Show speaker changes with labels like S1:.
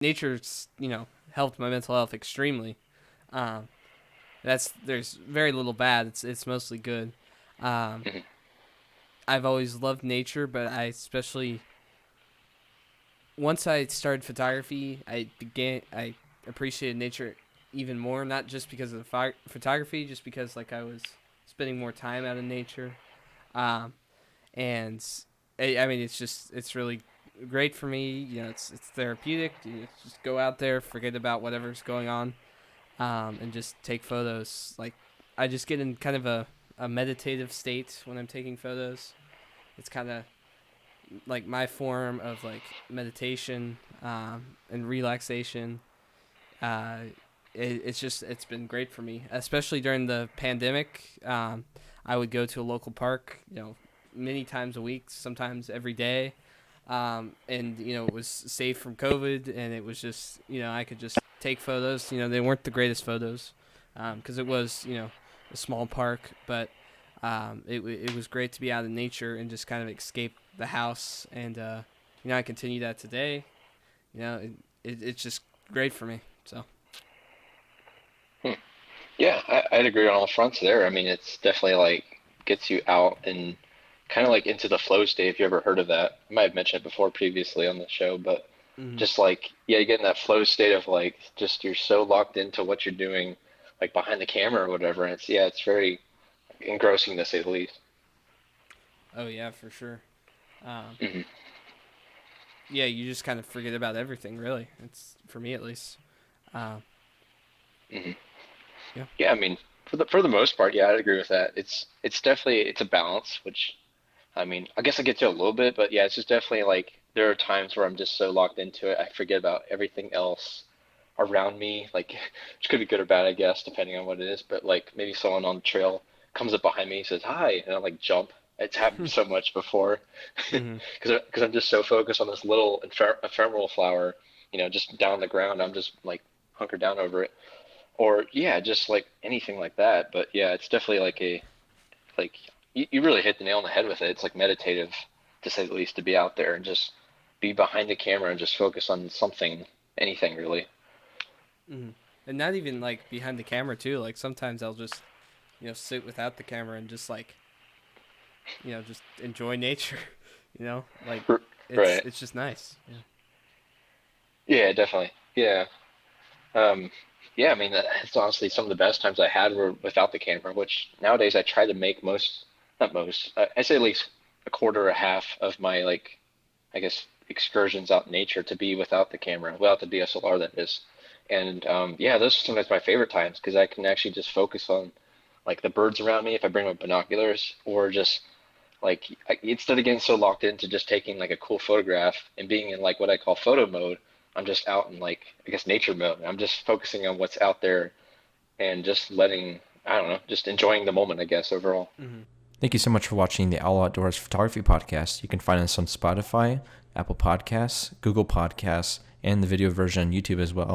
S1: nature's, helped my mental health extremely. Um, there's very little bad. It's mostly good. Um,
S2: Mhm.
S1: I've always loved nature, but I especially once I started photography, I appreciated nature even more. Not just because of the photography, just because like I was spending more time out in nature. Um, and I mean, it's really great for me. It's therapeutic. You just go out there, forget about whatever's going on, and just take photos. Like I just get in kind of a meditative state when I'm taking photos. It's kind of like my form of like meditation and relaxation. Uh, it's been great for me, especially during the pandemic. I would go to a local park, many times a week, sometimes every day. And it was safe from COVID, and it was just I could just take photos. They weren't the greatest photos, because it was a small park, but it was great to be out in nature and just kind of escape the house. And I continue that today. It's just great for me. So.
S2: Hmm. Yeah, I'd agree on all fronts there. I mean, it's definitely like gets you out and kind of like into the flow state. If you ever heard of that, I might have mentioned it before previously on the show, but
S1: Mm-hmm.
S2: just like, yeah, you get in that flow state of like just you're so locked into what you're doing, like behind the camera or whatever. And it's very engrossing to say the least.
S1: Oh yeah, for sure. Um,
S2: Hmm.
S1: yeah, you just kind of forget about everything. Really, it's for me at least. Uh,
S2: Hmm.
S1: yeah.
S2: Yeah, I mean, for the most part, yeah, I'd agree with that. It's definitely it's a balance, which I mean, I guess I get to a little bit, but yeah, it's just definitely like there are times where I'm just so locked into it, I forget about everything else around me, like which could be good or bad, I guess, depending on what it is. But like maybe someone on the trail comes up behind me, says hi, and I like jump. It's happened so much before,
S1: Mm-hmm.
S2: because I'm just so focused on this little ephemeral flower, just down the ground. I'm just like hunkered down over it, or yeah, just like anything like that. But yeah, it's definitely like you really hit the nail on the head with it. It's like meditative, to say the least, to be out there and just be behind the camera and just focus on something, anything really.
S1: Mm-hmm. And not even like behind the camera too. Like sometimes I'll just sit without the camera and just like just enjoy nature. Like it's
S2: Right.
S1: it's just nice. Yeah.
S2: Yeah, definitely. Yeah. Um, yeah, I mean, it's honestly some of the best times I had were without the camera, which nowadays I try to make not most, I say at least a quarter or a half of my, like, I guess, excursions out in nature to be without the camera, without the DSLR, that is. And yeah, those are sometimes my favorite times because I can actually just focus on, like, the birds around me if I bring my binoculars, or just, like, instead of getting so locked into just taking, like, a cool photograph and being in, like, what I call photo mode, I'm just out in, like, I guess nature mode. I'm just focusing on what's out there and just letting, I don't know, just enjoying the moment, I guess, overall.
S1: Mm-hmm.
S3: Thank you so much for watching the All Outdoors Photography Podcast. You can find us on Spotify, Apple Podcasts, Google Podcasts, and the video version on YouTube as well.